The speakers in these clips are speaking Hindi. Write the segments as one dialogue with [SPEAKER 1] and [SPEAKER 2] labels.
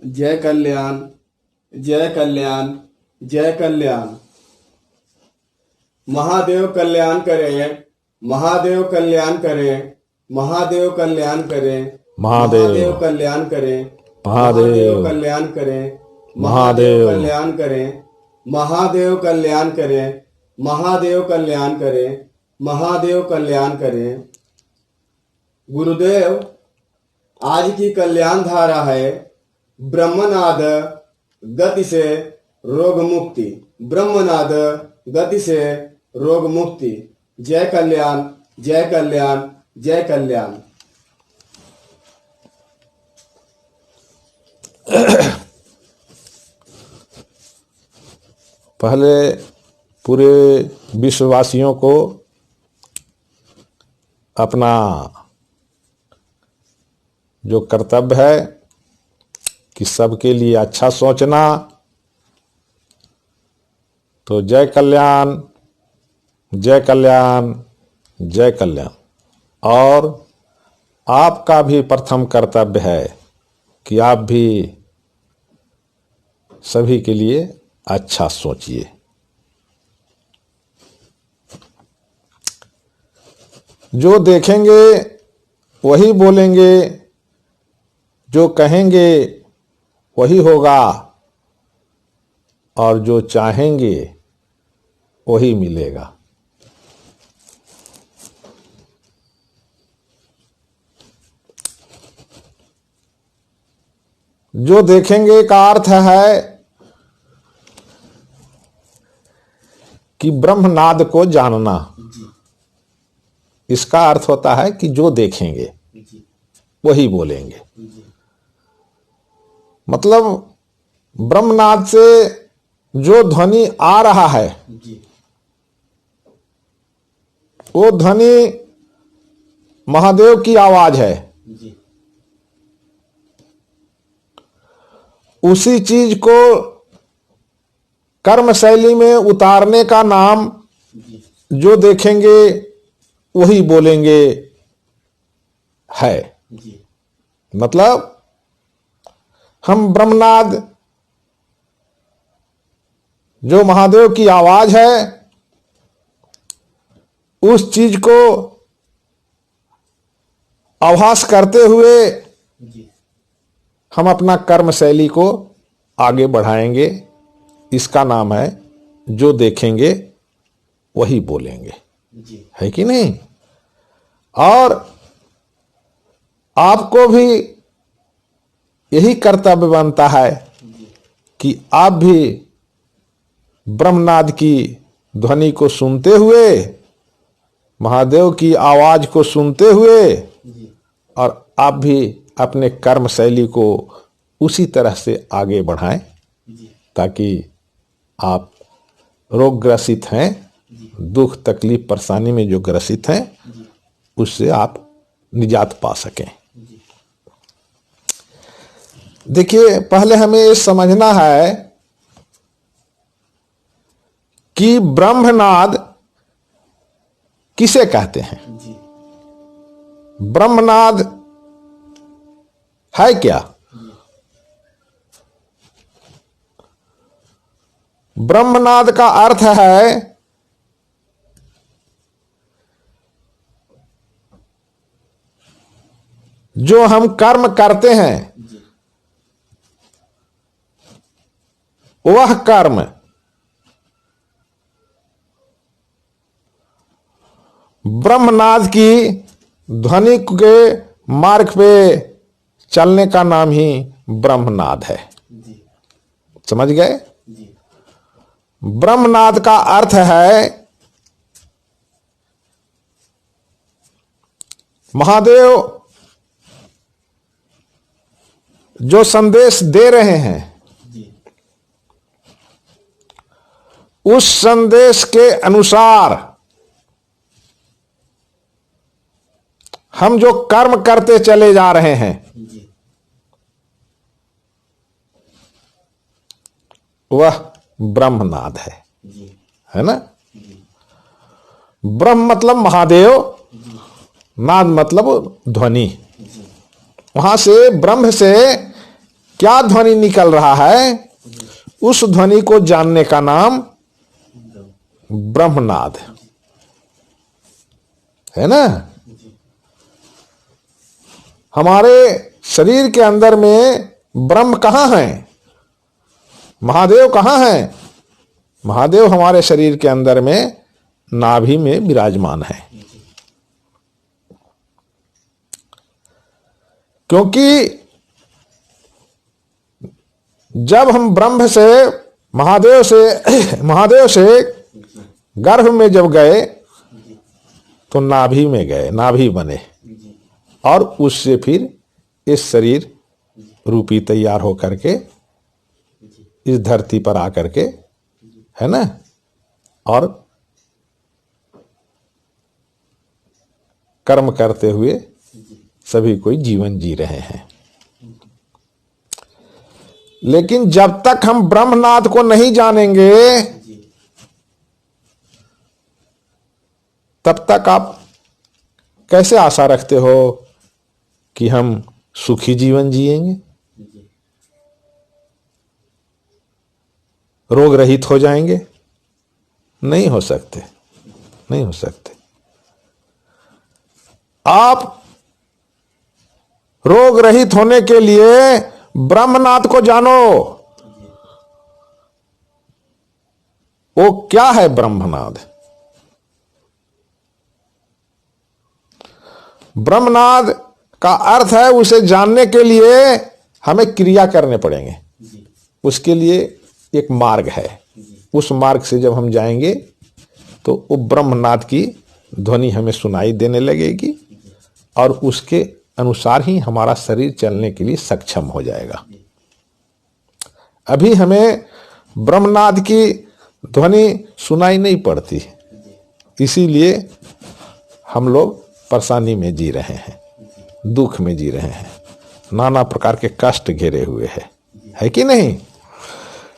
[SPEAKER 1] जय कल्याण, जय कल्याण, जय कल्याण। महादेव कल्याण करे, महादेव कल्याण करे, महादेव कल्याण करे, महादेव कल्याण करे, महादेव कल्याण करे, महादेव कल्याण करे, महादेव कल्याण करे, महादेव कल्याण करे, महादेव कल्याण करे। गुरुदेव, आज की कल्याण धारा है ब्रह्मनाद गति से रोग मुक्ति, ब्रह्मनाद गति से रोग मुक्ति। जय कल्याण, जय कल्याण, जय कल्याण।
[SPEAKER 2] पहले पूरे विश्ववासियों को अपना जो कर्तव्य है कि सबके लिए अच्छा सोचना, तो जय कल्याण, जय कल्याण, जय कल्याण। और आपका भी प्रथम कर्तव्य है कि आप भी सभी के लिए अच्छा सोचिए। जो देखेंगे वही बोलेंगे, जो कहेंगे वही होगा, और जो चाहेंगे वही मिलेगा। जो देखेंगे का अर्थ है कि ब्रह्मनाद को जानना। इसका अर्थ होता है कि जो देखेंगे वही बोलेंगे। मतलब ब्रह्मनाद से जो ध्वनि आ रहा है वो ध्वनि महादेव की आवाज है। उसी चीज को कर्म शैली में उतारने का नाम जो देखेंगे वही बोलेंगे है। मतलब हम ब्रह्मनाद जो महादेव की आवाज है उस चीज को आभास करते हुए हम अपना कर्म शैली को आगे बढ़ाएंगे। इसका नाम है जो देखेंगे वही बोलेंगे, है कि नहीं। और आपको भी यही कर्तव्य बनता है कि आप भी ब्रह्मनाद की ध्वनि को सुनते हुए, महादेव की आवाज को सुनते हुए, और आप भी अपने कर्म शैली को उसी तरह से आगे बढ़ाएं, ताकि आप रोग ग्रसित हैं, दुख तकलीफ परेशानी में जो ग्रसित हैं, उससे आप निजात पा सकें। देखिए, पहले हमें ये समझना है कि ब्रह्मनाद किसे कहते हैं। ब्रह्मनाद है क्या? ब्रह्मनाद का अर्थ है जो हम कर्म करते हैं वह कर्म ब्रह्मनाद की ध्वनि के मार्ग पे चलने का नाम ही ब्रह्मनाद है। समझ गए? ब्रह्मनाद का अर्थ है महादेव जो संदेश दे रहे हैं उस संदेश के अनुसार हम जो कर्म करते चले जा रहे हैं वह ब्रह्मनाद है ना। ब्रह्म मतलब महादेव, नाद मतलब ध्वनि। वहां से ब्रह्म से क्या ध्वनि निकल रहा है, उस ध्वनि को जानने का नाम ब्रह्मनाद है ना। हमारे शरीर के अंदर में ब्रह्म कहां है, महादेव कहां है? महादेव हमारे शरीर के अंदर में नाभि में विराजमान है। क्योंकि जब हम ब्रह्म से महादेव से गर्भ में जब गए तो नाभि में गए, नाभि बने, और उससे फिर इस शरीर रूपी तैयार होकर के इस धरती पर आकर के, है ना, और कर्म करते हुए सभी कोई जीवन जी रहे हैं। लेकिन जब तक हम ब्रह्मनाद को नहीं जानेंगे तब तक आप कैसे आशा रखते हो कि हम सुखी जीवन जिएंगे, रोग रहित हो जाएंगे? नहीं हो सकते, नहीं हो सकते। आप रोग रहित होने के लिए ब्रह्मनाद को जानो। वो क्या है ब्रह्मनाद? ब्रह्मनाद का अर्थ है, उसे जानने के लिए हमें क्रिया करने पड़ेंगे। उसके लिए एक मार्ग है, उस मार्ग से जब हम जाएंगे तो वो ब्रह्मनाद की ध्वनि हमें सुनाई देने लगेगी और उसके अनुसार ही हमारा शरीर चलने के लिए सक्षम हो जाएगा। अभी हमें ब्रह्मनाद की ध्वनि सुनाई नहीं पड़ती, इसीलिए हम लोग परेशानी में जी रहे हैं, दुख में जी रहे हैं, नाना प्रकार के कष्ट घेरे हुए है कि नहीं?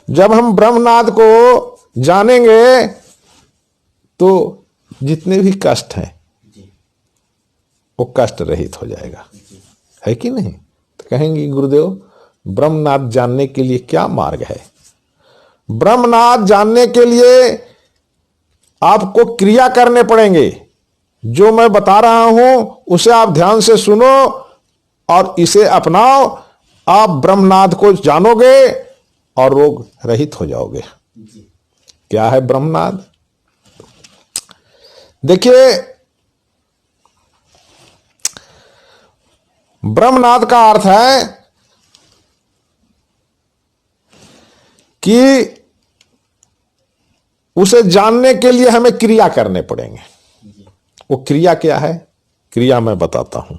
[SPEAKER 2] जब हम ब्रह्मनाद को जानेंगे तो जितने भी कष्ट हैं वो कष्ट रहित हो जाएगा, है कि नहीं? तो कहेंगे गुरुदेव ब्रह्मनाद जानने के लिए क्या मार्ग है? ब्रह्मनाद जानने के लिए आपको क्रिया करने पड़ेंगे। जो मैं बता रहा हूं उसे आप ध्यान से सुनो और इसे अपनाओ। आप ब्रह्मनाद को जानोगे और रोग रहित हो जाओगे। क्या है ब्रह्मनाद? देखिए, ब्रह्मनाद का अर्थ है कि उसे जानने के लिए हमें क्रिया करने पड़ेंगे। वो क्रिया क्या है? क्रिया मैं बताता हूं।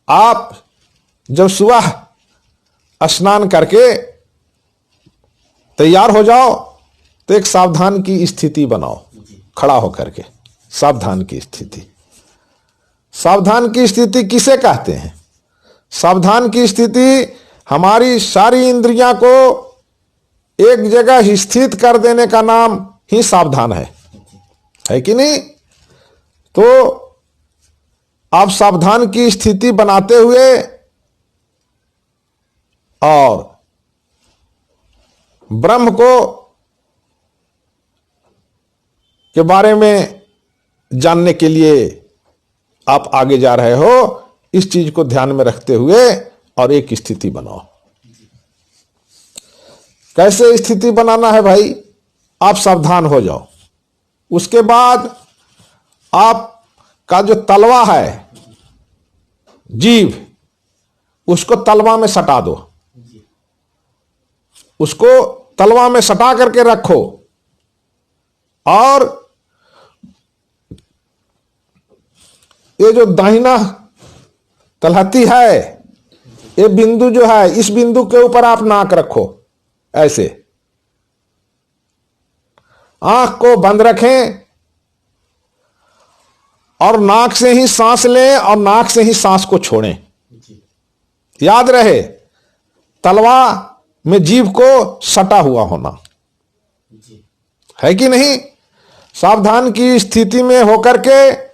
[SPEAKER 2] आप जब सुबह स्नान करके तैयार हो जाओ तो एक सावधान की स्थिति बनाओ, खड़ा होकर के सावधान की स्थिति। सावधान की स्थिति किसे कहते हैं? सावधान की स्थिति हमारी सारी इंद्रियां को एक जगह स्थित कर देने का नाम ही सावधान है कि नहीं? तो आप सावधान की स्थिति बनाते हुए और ब्रह्म को के बारे में जानने के लिए आप आगे जा रहे हो, इस चीज को ध्यान में रखते हुए और एक स्थिति बनाओ। कैसे स्थिति बनाना है भाई? आप सावधान हो जाओ। उसके बाद आपका जो तलवा है, जीभ, उसको तलवा में सटा दो। उसको तलवा में सटा करके रखो और ये जो दाहिना तलहटी है, ये बिंदु जो है, इस बिंदु के ऊपर आप नाक रखो। ऐसे आंख को बंद रखें और नाक से ही सांस लें और नाक से ही सांस को छोड़ें। याद रहे, तलवा में जीभ को सटा हुआ होना, है कि नहीं? सावधान की स्थिति में होकर के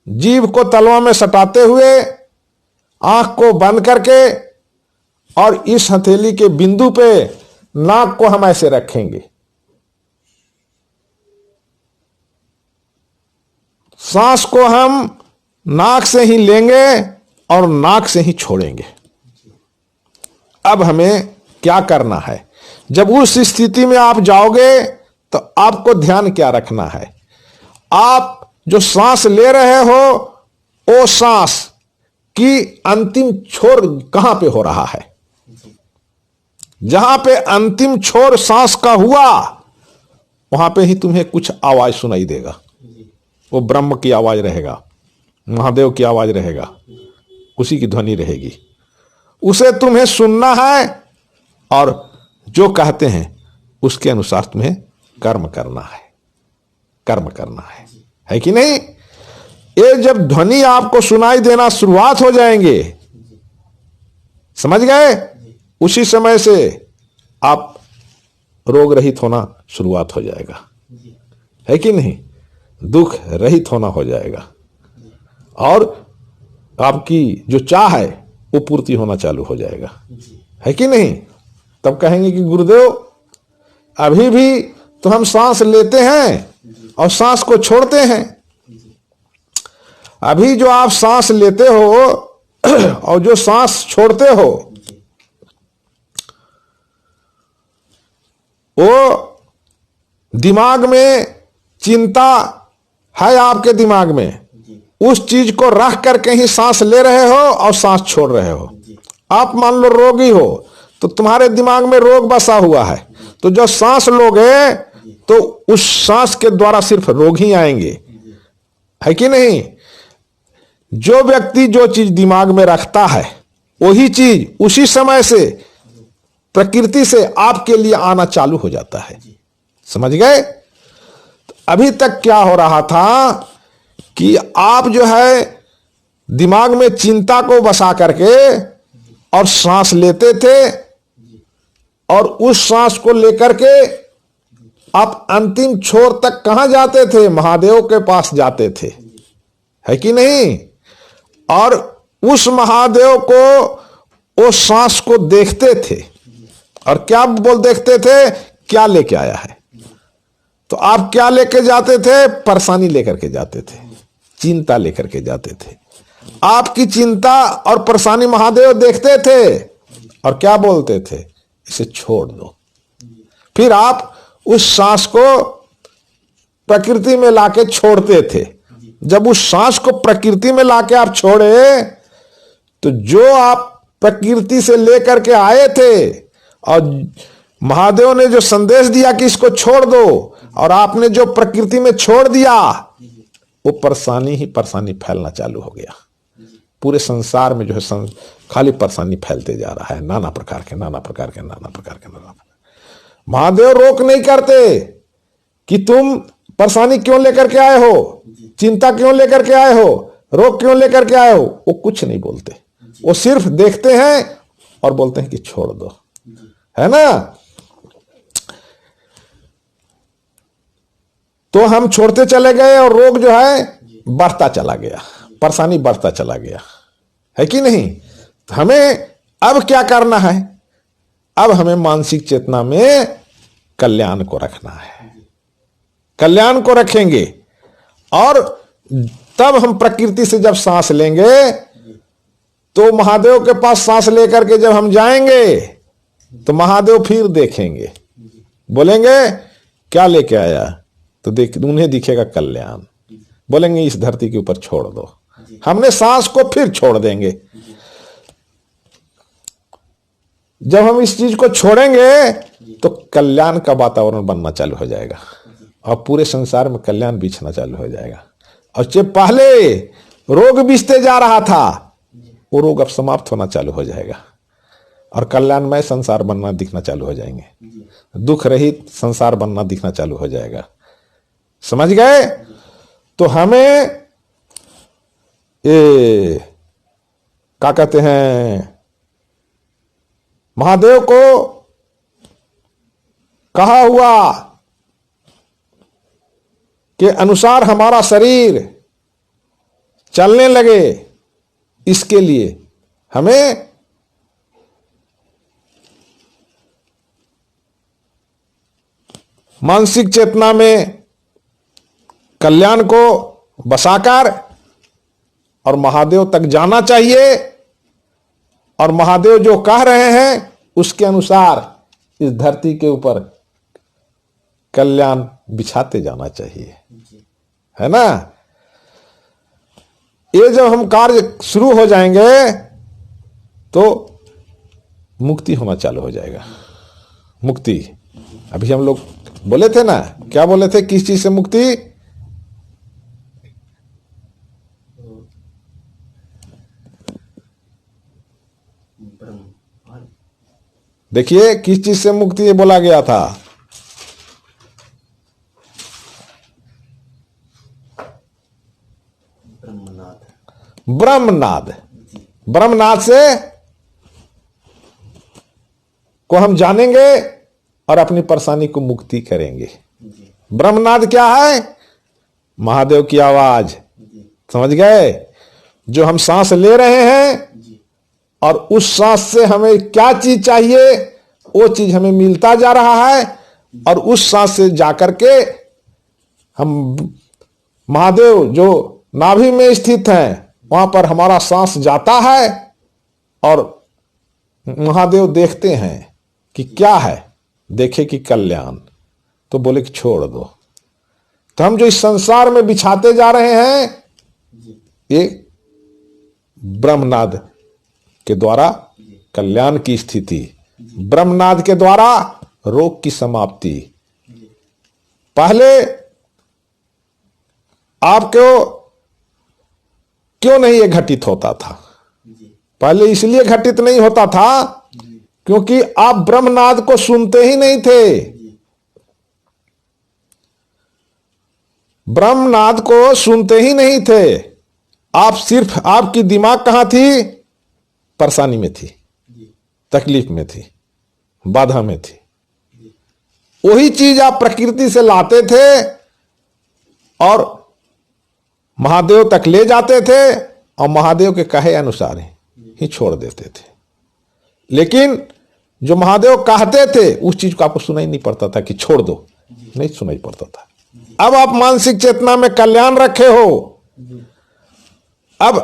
[SPEAKER 2] जीभ को तलवा में सटाते हुए आंख को बंद करके और इस हथेली के बिंदु पे नाक को हम ऐसे रखेंगे। सांस को हम नाक से ही लेंगे और नाक से ही छोड़ेंगे। अब हमें क्या करना है? जब उस स्थिति में आप जाओगे तो आपको ध्यान क्या रखना है? आप जो सांस ले रहे हो वो सांस की अंतिम छोर कहां पे हो रहा है? जहां पे अंतिम छोर सांस का हुआ वहां पे ही तुम्हें कुछ आवाज सुनाई देगा। वो ब्रह्म की आवाज रहेगा, महादेव की आवाज रहेगा, उसी की ध्वनि रहेगी। उसे तुम्हें सुनना है और जो कहते हैं उसके अनुसार तुम्हें कर्म करना है, कर्म करना है कि नहीं? ये जब ध्वनि आपको सुनाई देना शुरुआत हो जाएंगे, समझ गए? उसी समय से आप रोग रहित होना शुरुआत हो जाएगा, है कि नहीं? दुख रहित होना हो जाएगा और आपकी जो चाह है वो पूर्ति होना चालू हो जाएगा, है कि नहीं? तब कहेंगे कि गुरुदेव अभी भी तो हम सांस लेते हैं और सांस को छोड़ते हैं। अभी जो आप सांस लेते हो और जो सांस छोड़ते हो वो दिमाग में चिंता है, आपके दिमाग में उस चीज को रख करके ही सांस ले रहे हो और सांस छोड़ रहे हो। आप मान लो रोगी हो तो तुम्हारे दिमाग में रोग बसा हुआ है, तो जब सांस लोगे तो उस सांस के द्वारा सिर्फ रोग ही आएंगे, है कि नहीं? जो व्यक्ति जो चीज दिमाग में रखता है वही चीज उसी समय से प्रकृति से आपके लिए आना चालू हो जाता है। समझ गए? अभी तक क्या हो रहा था कि आप जो है दिमाग में चिंता को बसा करके और सांस लेते थे और उस सांस को लेकर के आप अंतिम छोर तक कहां जाते थे? महादेव के पास जाते थे, है कि नहीं? और उस महादेव को वो सांस को देखते थे और क्या बोल देखते थे? क्या लेके आया है? तो आप क्या लेके जाते थे? परेशानी लेकर के जाते थे, चिंता लेकर के जाते थे। आपकी चिंता और परेशानी महादेव देखते थे और क्या बोलते थे? इसे छोड़ दो। फिर आप उस सांस को प्रकृति में लाके छोड़ते थे। जब उस सांस को प्रकृति में लाके आप छोड़े तो जो आप प्रकृति से लेकर के आए थे और महादेव ने जो संदेश दिया कि इसको छोड़ दो और आपने जो प्रकृति में छोड़ दिया, वो परेशानी ही परेशानी फैलना चालू हो गया। पूरे संसार में जो है खाली परेशानी फैलते जा रहा है, नाना प्रकार के नाना प्रकार के नाना प्रकार के नाना प्रकार। महादेव रोक नहीं करते कि तुम परेशानी क्यों लेकर के आए हो, चिंता क्यों लेकर के आए हो, रोग क्यों लेकर के आए हो। वो कुछ नहीं बोलते, वो सिर्फ देखते हैं और बोलते हैं कि छोड़ दो, है ना? तो हम छोड़ते चले गए और रोग जो है बढ़ता चला गया, परेशानी बढ़ता चला गया, है कि नहीं? हमें अब क्या करना है? अब हमें मानसिक चेतना में कल्याण को रखना है। कल्याण को रखेंगे और तब हम प्रकृति से जब सांस लेंगे तो महादेव के पास सांस लेकर के जब हम जाएंगे तो महादेव फिर देखेंगे, बोलेंगे क्या लेके आया? तो देख उन्हें दिखेगा कल्याण। बोलेंगे इस धरती के ऊपर छोड़ दो। हमने सांस को फिर छोड़ देंगे। जब हम इस चीज को छोड़ेंगे तो कल्याण का वातावरण बनना चालू हो जाएगा और पूरे संसार में कल्याण बिछना चालू हो जाएगा। और जो पहले रोग बिछते जा रहा था वो रोग अब समाप्त होना चालू हो जाएगा और कल्याणमय संसार बनना दिखना चालू हो जाएंगे, दुख रहित संसार बनना दिखना चालू हो जाएगा। समझ गए? तो हमें ये क्या कहते हैं, महादेव को कहा हुआ के अनुसार हमारा शरीर चलने लगे, इसके लिए हमें मानसिक चेतना में कल्याण को बसाकर और महादेव तक जाना चाहिए, और महादेव जो कह रहे हैं उसके अनुसार इस धरती के ऊपर कल्याण बिछाते जाना चाहिए, है ना। ये जब हम कार्य शुरू हो जाएंगे तो मुक्ति होना चालू हो जाएगा। मुक्ति, अभी हम लोग बोले थे ना, क्या बोले थे, किस चीज से मुक्ति? देखिए किस चीज से मुक्ति ये बोला गया था। ब्रह्मनाद। ब्रह्मनाद से को हम जानेंगे और अपनी परेशानी को मुक्ति करेंगे। ब्रह्मनाद क्या है? महादेव की आवाज, समझ गए? जो हम सांस ले रहे हैं और उस सांस से हमें क्या चीज चाहिए वो चीज हमें मिलता जा रहा है, और उस सांस से जाकर के हम महादेव जो नाभि में स्थित हैं वहां पर हमारा सांस जाता है, और महादेव देखते हैं कि क्या है, देखे कि कल्याण, तो बोले कि छोड़ दो। तो हम जो इस संसार में बिछाते जा रहे हैं ये ब्रह्मनाद के द्वारा कल्याण की स्थिति, ब्रह्मनाद के द्वारा रोग की समाप्ति। पहले आपको क्यों नहीं ये घटित होता था? पहले इसलिए घटित नहीं होता था क्योंकि आप ब्रह्मनाद को सुनते ही नहीं थे। ब्रह्मनाद को सुनते ही नहीं थे आप, सिर्फ आपकी दिमाग कहां थी? परेशानी में थी, तकलीफ में थी, बाधा में थी। वही चीज आप प्रकृति से लाते थे और महादेव तक ले जाते थे, और महादेव के कहे अनुसार ही छोड़ देते थे। लेकिन जो महादेव कहते थे उस चीज को आपको सुनाई नहीं पड़ता था कि छोड़ दो, नहीं सुनाई पड़ता था। अब आप मानसिक चेतना में कल्याण रखे हो, अब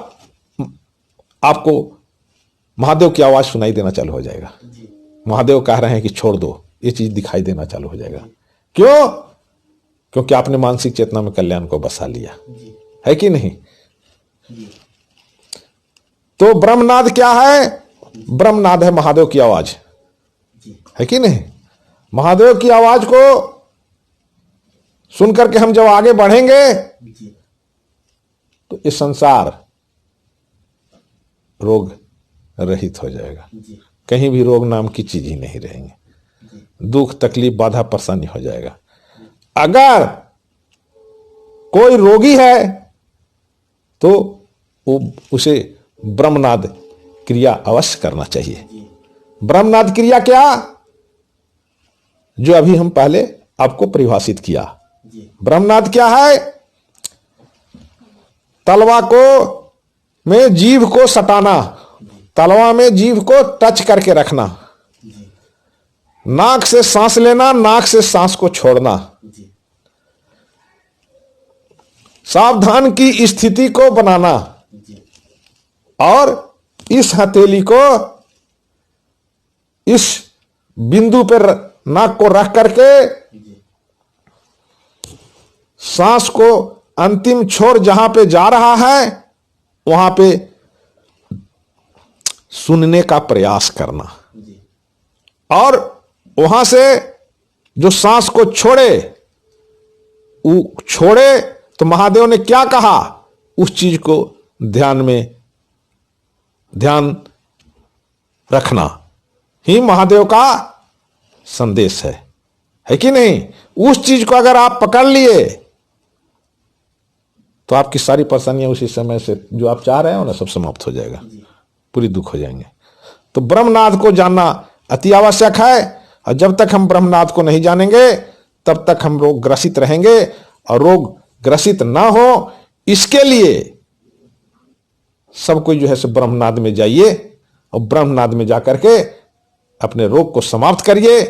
[SPEAKER 2] आपको महादेव की आवाज सुनाई देना चालू हो जाएगा। महादेव कह रहे हैं कि छोड़ दो, ये चीज दिखाई देना चालू हो जाएगा। क्यों? क्योंकि आपने मानसिक चेतना में कल्याण को बसा लिया, है कि नहीं? तो ब्रह्मनाद क्या है? ब्रह्मनाद है महादेव की आवाज, है कि नहीं? महादेव की आवाज को सुनकर के हम जब आगे बढ़ेंगे तो इस संसार रोग रहित हो जाएगा। कहीं भी रोग नाम की चीज ही नहीं रहेंगे, दुख तकलीफ बाधा परेशानी हो जाएगा। अगर कोई रोगी है तो वो उसे ब्रह्मनाद क्रिया अवश्य करना चाहिए। ब्रह्मनाद क्रिया क्या? जो अभी हम पहले आपको परिभाषित किया। ब्रह्मनाद क्या है? तलवा को में जीभ को सटाना, तलवा में जीभ को टच करके रखना, नाक से सांस लेना, नाक से सांस को छोड़ना, सावधान की स्थिति को बनाना, और इस हथेली को इस बिंदु पर नाक को रख करके सांस को अंतिम छोर जहां पे जा रहा है वहां पे सुनने का प्रयास करना, और वहां से जो सांस को छोड़े वो छोड़े तो महादेव ने क्या कहा उस चीज को ध्यान रखना ही महादेव का संदेश है कि नहीं? उस चीज को अगर आप पकड़ लिए तो आपकी सारी परेशानियां उसी समय से जो आप चाह रहे हो ना सब समाप्त हो जाएगा, पूरी दुख हो जाएंगे। तो ब्रह्मनाद को जानना अति आवश्यक है, और जब तक हम ब्रह्मनाद को नहीं जानेंगे तब तक हम रोग ग्रसित रहेंगे, और रोग ग्रसित ना हो इसके लिए सब कोई जो है सो ब्रह्मनाद में जाइए, और ब्रह्मनाद में जाकर के अपने रोग को समाप्त करिए।